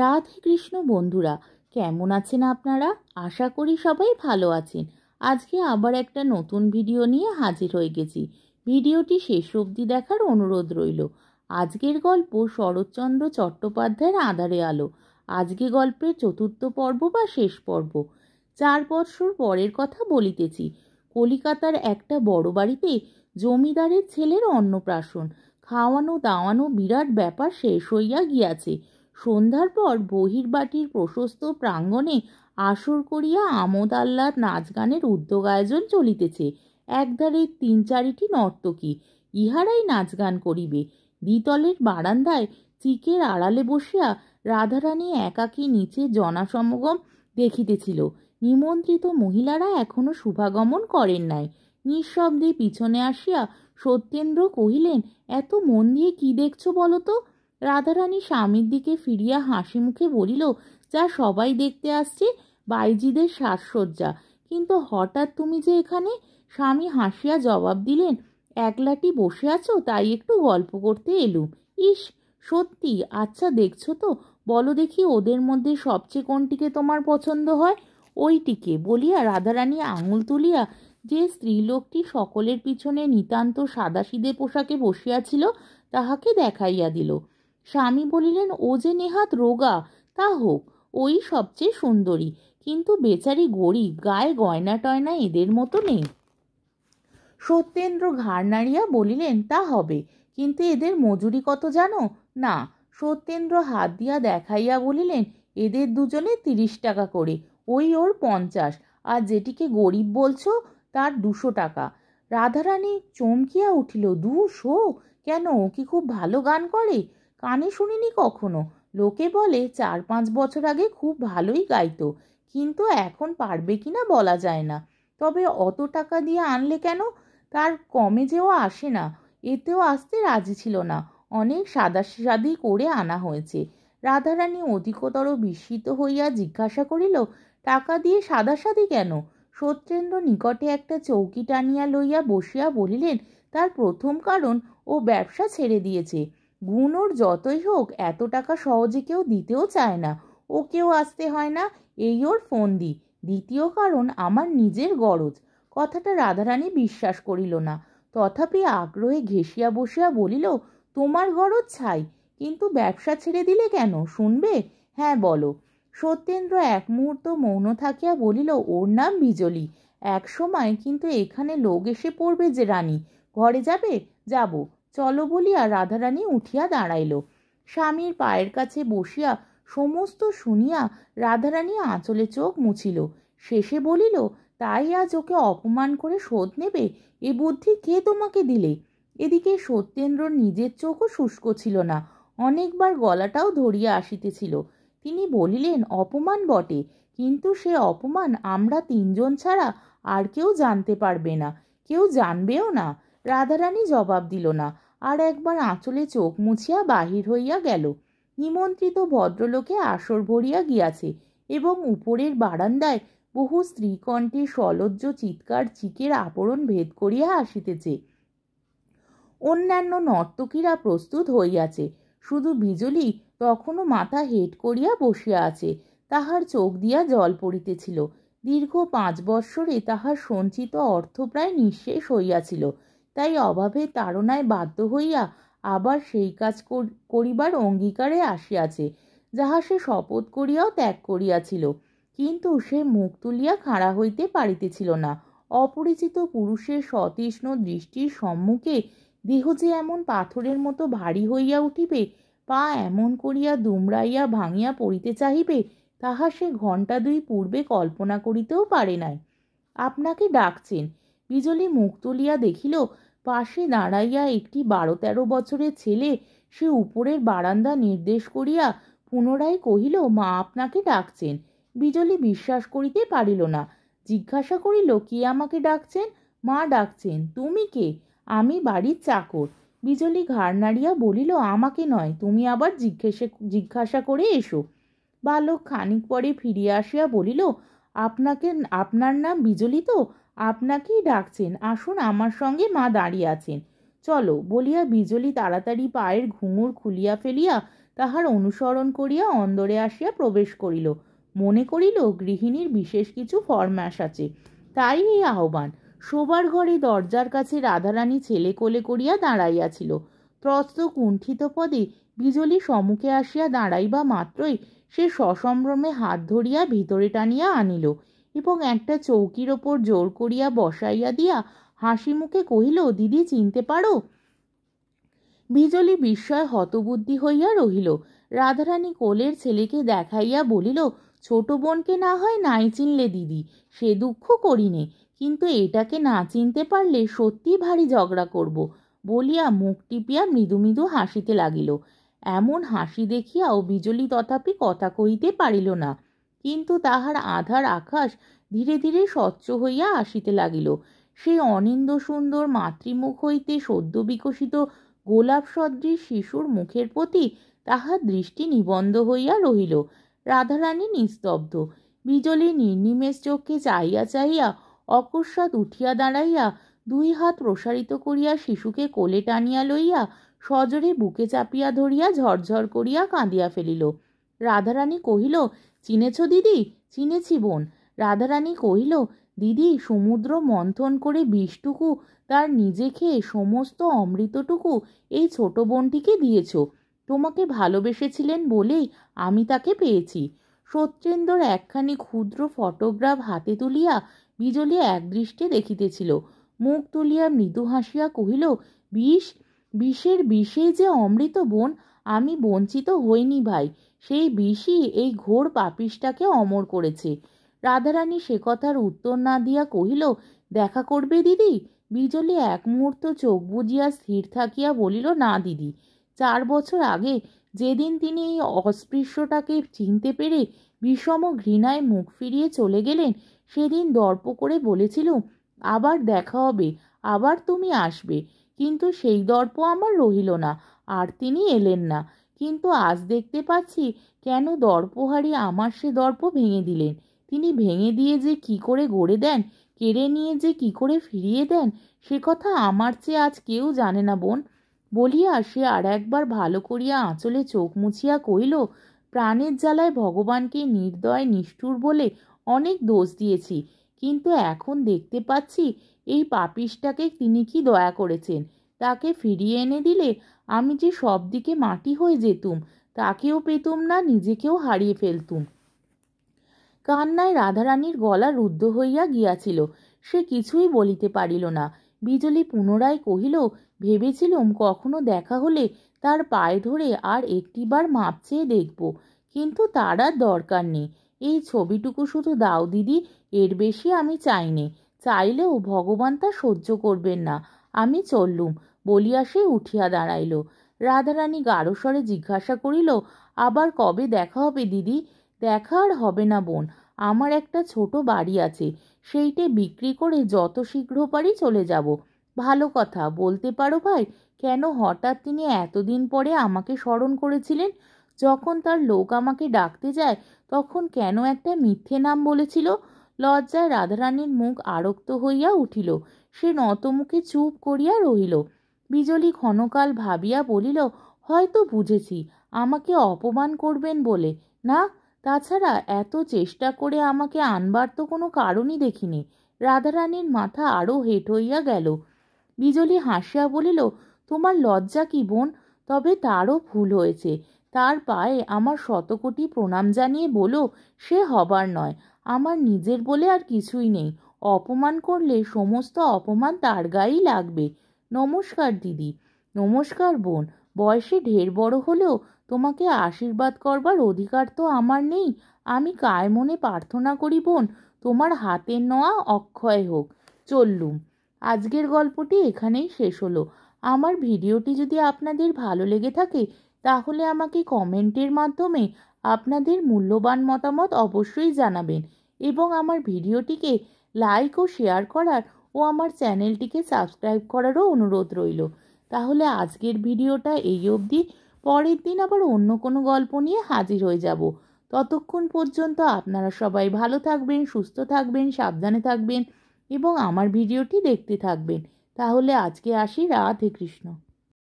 রাধে কৃষ্ণ বন্ধুরা, কেমন আছেন আপনারা? আশা করি সবাই ভালো আছেন। আজকে আবার একটা নতুন ভিডিও নিয়ে হাজির হয়ে গেছি। ভিডিওটি শেষ অবধি দেখার অনুরোধ রইল। আজকের গল্প শরৎচন্দ্র চট্টোপাধ্যায়ের আঁধারে আলো। আজকে গল্পের চতুর্থ পর্ব বা শেষ পর্ব। 4 বৎসর পরের কথা বলিতেছি। কলিকাতার একটা বড় বাড়িতে জমিদারের ছেলের অন্নপ্রাশন। খাওয়ানো দাওয়ানো বিরাট ব্যাপার শেষ হইয়া গিয়াছে। সন্ধ্যার পর বহির্বাটির প্রশস্ত প্রাঙ্গণে আসর করিয়া আমোদ আহ্লাদ নাচ গানের উদ্যোগ আয়োজন চলিতেছে। একধারে 3-4টি নর্তকী, ইহারাই নাচ গান করিবে। দ্বিতলের বারান্দায় চিকের আড়ালে বসিয়া রাধারানী একাকী নিচে জনসমাগম দেখিতেছিল। নিমন্ত্রিত মহিলারা এখনো শুভাগমন করেন নাই। নিঃশব্দে পিছনে আসিয়া সত্যেন্দ্র কহিলেন, এত মন দিয়ে কি দেখছো বলো তো? রাধারানী স্বামীর দিকে ফিরিয়া হাসি মুখে বলিল, যা সবাই দেখতে আসছে, বাইজিদের সাজসজ্জা। কিন্তু হঠাৎ তুমি যে এখানে? স্বামী হাসিয়া জবাব দিলেন, একলাটি বসে আছো, তাই একটু গল্প করতে এলুম। ইস, সত্যি? আচ্ছা, দেখছো তো? বলো দেখি, ওদের মধ্যে সবচেয়ে কোনটিকে তোমার পছন্দ হয়? ওইটিকে। বলিয়া রাধারানী আঙুল তুলিয়া যে স্ত্রীলোকটি সকলের পিছনে নিতান্ত সাদাসিধে পোশাকে বসিয়াছিল তাহাকে দেখাইয়া দিল। স্বামী বলিলেন, ও যে নেহাত রোগা। তা হোক, ওই সবচেয়ে সুন্দরী, কিন্তু বেচারি গরিব, গায়ে গয়না টয়না এদের মতো নেই। সত্যেন্দ্র ঘাড় নাড়িয়া বলিলেন, তা হবে, কিন্তু এদের মজুরি কত জানো? না। সত্যেন্দ্র হাত দিয়া দেখাইয়া বলিলেন, এদের দুজনে 30 টাকা করে, ওই ওর 50, আর যেটিকে গরিব বলছো তার 200 টাকা। রাধারানী চমকিয়া উঠিল, 200? কেন, ও কি খুব ভালো গান করে? কানে শুনিনি কখনো। লোকে বলে 4-5 বছর আগে খুব ভালোই গাইতো, কিন্তু এখন পারবে কিনা বলা যায় না। তবে অত টাকা দিয়ে আনলে কেন? তার কমে যেও আসে না। এতেও আসতে রাজি ছিল না। অনেক সাদাসাদি করে আনা হয়েছে। রাধারানী অধিকতর বিস্মিত হইয়া জিজ্ঞাসা করিল, টাকা দিয়ে সাদাসাদি কেন? সত্যেন্দ্র নিকটে একটা চৌকি টানিয়া লইয়া বসিয়া বলিলেন, তার প্রথম কারণ, ও ব্যবসা ছেড়ে দিয়েছে। গুণ ওর যতই হোক, এত টাকা সহজে কেউ দিতেও চায় না। ওকেও আসতে হয় না, এই ওর ফন্দি। দ্বিতীয় কারণ, আমার নিজের গরজ। কথাটা রাধারানী বিশ্বাস করিল না, তথাপি আগ্রহে ঘেঁষিয়া বসিয়া বলিল, তোমার গরজ ছাই, কিন্তু ব্যবসা ছেড়ে দিলে কেন, শুনবে? হ্যাঁ, বলো। সত্যেন্দ্র এক মুহূর্ত মৌন থাকিয়া বলিল, ওর নাম বিজলি। এক সময়, কিন্তু এখানে লোক এসে পড়বে যে রানী। ঘরে যাবে? যাব। চলো বলিয়া রাধারানী উঠিয়া দাঁড়াইল। স্বামীর পায়ের কাছে বসিয়া সমস্ত শুনিয়া রাধারানী আঁচলে চোখ মুছিল। শেষে বলিল, তাই আজ ওকে অপমান করে শোধ নেবে? এ বুদ্ধি কে তোমাকে দিলে? এদিকে সত্যেন্দ্রর নিজের চোখও শুষ্ক ছিল না, অনেকবার গলাটাও ধরিয়া আসিতেছিল। তিনি বলিলেন, অপমান বটে, কিন্তু সে অপমান আমরা 3 জন ছাড়া আর কেউ জানতে পারবে না, কেউ জানবেও না। রাধারানী জবাব দিল না, আর একবার আঁচলে চোখ মুছিয়া বাহির হইয়া গেল। নিমন্ত্রিত ভদ্রলোকে আসর ভরিয়া গিয়াছে, এবং উপরের বারান্দায় বহু স্ত্রীকণ্ঠে সলজ্জ চিৎকার চিকের আবরণ ভেদ করিয়া আসিতেছে। অন্যান্য নর্তকীরা প্রস্তুত হইয়াছে। শুধু বিজলি তখনও মাথা হেঁট করিয়া বসিয়া আছে, তাহার চোখ দিয়া জল পড়িতেছিল। দীর্ঘ 5 বৎসরে তাহার সঞ্চিত অর্থ প্রায় নিঃশেষ হইয়াছিল, তাই অভাবের তাড়নায় বাধ্য হইয়া আবার সেই কাজ করিবার অঙ্গীকারে আসিয়াছে, যাহা সে শপথ করিয়াও ত্যাগ করিয়াছিল। কিন্তু সে মুখ তুলিয়া খাড়া হইতে পারিতেছিল না। অপরিচিত পুরুষের সতৃষ্ণ দৃষ্টির সম্মুখে দেহ যে এমন পাথরের মতো ভারী হইয়া উঠিবে, পা এমন করিয়া দুমড়াইয়া ভাঙিয়া পড়িতে চাহিবে, তাহা সে 2 ঘণ্টা পূর্বে কল্পনা করিতেও পারে নাই। আপনাকে ডাকছেন। বিজলি মুখ তুলিয়া দেখিল, পাশে দাঁড়াইয়া একটি 12-13 বছরের ছেলে। সে উপরের বারান্দা নির্দেশ করিয়া পুনরায় কহিল, মা আপনাকে ডাকছেন। বিজলি বিশ্বাস করিতে পারিল না। জিজ্ঞাসা করিল, কে আমাকে ডাকছেন? মা ডাকছেন। তুমি কে? আমি বাড়ির চাকর। বিজলি ঘাড় নাড়িয়া বলিল, আমাকে নয়, তুমি আবার জিজ্ঞাসা করে এসো। বালক খানিক পরে ফিরিয়া আসিয়া বলিল, আপনার নাম বিজলি তো? আপনাকেই ডাকছেন, আসুন আমার সঙ্গে, মা দাঁড়িয়ে আছেন। চলো। বলিয়া বিজলি তাড়াতাড়ি পায়ের ঘুঙুর খুলিয়া ফেলিয়া তাহার অনুসরণ করিয়া অন্দরে আসিয়া প্রবেশ করিল। মনে করিল গৃহিণীর বিশেষ কিছু ফরমাস আছে, তাই এই আহ্বান। শোবার ঘরে দরজার কাছে রাধারানী ছেলে কোলে করিয়া দাঁড়াইয়াছিল। ত্রস্ত কুণ্ঠিত পদে বিজলি সম্মুখে আসিয়া দাঁড়াইবা মাত্রই সে সসম্ভ্রমে হাত ধরিয়া ভিতরে টানিয়া আনিল এবং একটা চৌকির ওপর জোর করিয়া বসাইয়া দিয়া হাসি মুখে কহিল, দিদি চিনতে পারো? বিজলি বিস্ময় হতবুদ্ধি হইয়া রহিল। রাধারানী কোলের ছেলেকে দেখাইয়া বলিল, ছোট বোনকে না হয় নাই চিনলে দিদি, সে দুঃখ করিনে, কিন্তু এটাকে না চিনতে পারলে সত্যি ভারী ঝগড়া করব বলিয়া মুখ টিপিয়া মৃদু মৃদু হাসিতে লাগিল। এমন হাসি দেখিয়াও বিজলি তথাপি কথা কহিতে পারিল না, কিন্তু তাহার আধার আকাশ ধীরে ধীরে স্বচ্ছ হইয়া আসিতে লাগিল। সেই অনিন্দ সুন্দর মাতৃমুখ হইতে সদ্য বিকশিত গোলাপ সদৃশ শিশুর মুখের প্রতি তাহার দৃষ্টি নিবন্ধ হইয়া রহিল। রাধারানী নিস্তব্ধ। বিজলি নির্নিমেষ চোখে চাহিয়া চাহিয়া অকস্মাৎ উঠিয়া দাঁড়াইয়া দুই হাত প্রসারিত করিয়া শিশুকে কোলে টানিয়া লইয়া সজোরে বুকে চাপিয়া ধরিয়া ঝরঝর করিয়া কাঁদিয়া ফেলিল। রাধারানী কহিল, চিনেছ দিদি? চিনেছি বোন। রাধারানী কহিল, দিদি সমুদ্র মন্থন করে বিষটুকু তার নিজে খেয়ে সমস্ত অমৃতটুকু এই ছোট বোনটিকে দিয়েছ। তোমাকে ভালোবেসেছিলেন বলেই আমি তাকে পেয়েছি। সত্যেন্দ্রর একখানি ক্ষুদ্র ফটোগ্রাফ হাতে তুলিয়া বিজলি একদৃষ্টে দেখিতেছিল। মুখ তুলিয়া মৃদু হাসিয়া কহিল, বিষ? বিষের বিষেই যে অমৃত বোন, আমি বঞ্চিত হইনি ভাই। সেই বিষই এই ঘোর পাপিষ্টাকে অমর করেছে। রাধারানী সে কথার উত্তর না দিয়া কহিল, দেখা করবে দিদি? বিজলি এক মুহূর্ত চোখ বুজিয়া স্থির থাকিয়া বলিল, না দিদি। 4 বছর আগে যেদিন তিনি এই অস্পৃশ্যটাকে চিনতে পেরে বিষম ঘৃণায় মুখ ফিরিয়ে চলে গেলেন, সেদিন দর্প করে বলেছিল, আবার দেখা হবে, আবার তুমি আসবে। কিন্তু সেই দর্প আমার রহিল না, আর তিনি এলেন না। কিন্তু আজ দেখতে পাচ্ছি কেন দর্পহারি আমার সে দর্প ভেঙে দিলেন। তিনি ভেঙে দিয়ে যে কি করে গড়ে দেন, কেড়ে নিয়ে যে কি করে ফিরিয়ে দেন, সে কথা আমার চেয়ে আজ কেউ জানে না বোন। বলিয়া সে আর একবার ভালো করিয়া আঁচলে চোখ মুছিয়া কহিল, প্রাণের জ্বালায় ভগবানকে নির্দয় নিষ্ঠুর বলে অনেক দোষ দিয়েছি, কিন্তু এখন দেখতে পাচ্ছি এই পাপিষ্টাকে তিনি কি দয়া করেছেন। তাকে ফিরিয়ে এনে দিলে আমি যে সব দিকে মাটি হয়ে যেতুম, তাকেও পেতুম না, নিজেকেও হারিয়ে ফেলতুম। কান্নায় রাধারানীর গলা রুদ্ধ হইয়া গিয়াছিল। সে কিছুই বলিতে পারিল না। বিজলি পুনরায় কহিল, ভেবেছিলুম কখনো দেখা হলে তার পায়ে ধরে আর একটিবার মাপ চেয়ে দেখব, কিন্তু তার আর দরকার নেই। এই ছবিটুকু শুধু দাও দিদি, এর বেশি আমি চাইনে। চাইলেও ভগবান তা সহ্য করবেন না। আমি চললুম বলিয়া সে উঠিয়া দাঁড়াইল। রাধারানী গাঢ়স্বরে জিজ্ঞাসা করিল, আবার কবে দেখা হবে দিদি? দেখা আর হবে না বোন। আমার একটা ছোট বাড়ি আছে, সেইটে বিক্রি করে যত শীঘ্র পারি চলে যাব। ভালো কথা, বলতে পারো ভাই, কেন হঠাৎ তিনি এতদিন পরে আমাকে স্মরণ করেছিলেন? যখন তার লোক আমাকে ডাকতে যায় তখন কেন একটা মিথ্যে নাম বলেছিল? লজ্জায় রাধারানীর মুখ আরক্ত হইয়া উঠিল। সে নতমুখে চুপ করিয়া রহিল। বিজলি ক্ষণকাল ভাবিয়া বলিল, হয়তো বুঝেছি আমাকে অপমান করবেন বলে। না, তাছাড়া এত চেষ্টা করে আমাকে আনবার তো কোনো কারণই দেখিনি। রাধারানীর মাথা আরও হেঁট হইয়া গেল। বিজলি হাসিয়া বলিল, তোমার লজ্জা কি বোন? তবে তারও ভুল হয়েছে। তার পায়ে আমার শতকোটি প্রণাম জানিয়ে বলো, সে হবার নয়। আমার নিজের বলে আর কিছুই নেই। অপমান করলে সমস্ত অপমান তার গায়েই লাগবে। নমস্কার দিদি। নমস্কার বোন। বয়সে ঢের বড় হলেও তোমাকে আশীর্বাদ করবার অধিকার তো আমার নেই? আমি কায় মনে প্রার্থনা করি বোন, তোমার হাতের নোয়া অক্ষয় হোক। চললুম। আজকের গল্পটি এখানেই শেষ হলো। আমার ভিডিওটি যদি আপনাদের ভালো লেগে থাকে তাহলে আমাকে কমেন্টের মাধ্যমে আপনাদের মূল্যবান মতামত অবশ্যই জানাবেন এবং আমার ভিডিওটিকে লাইক ও শেয়ার করার ও আমার চ্যানেলটিকে সাবস্ক্রাইব করারও অনুরোধ রইল। তাহলে আজকের ভিডিওটা এই অবধি। পরের দিন আবার অন্য কোনো গল্প নিয়ে হাজির হয়ে যাব। ততক্ষণ পর্যন্ত আপনারা সবাই ভালো থাকবেন, সুস্থ থাকবেন, সাবধানে থাকবেন এবং আমার ভিডিওটি দেখতে থাকবেন। তাহলে আজকে আসি। রাধে কৃষ্ণ।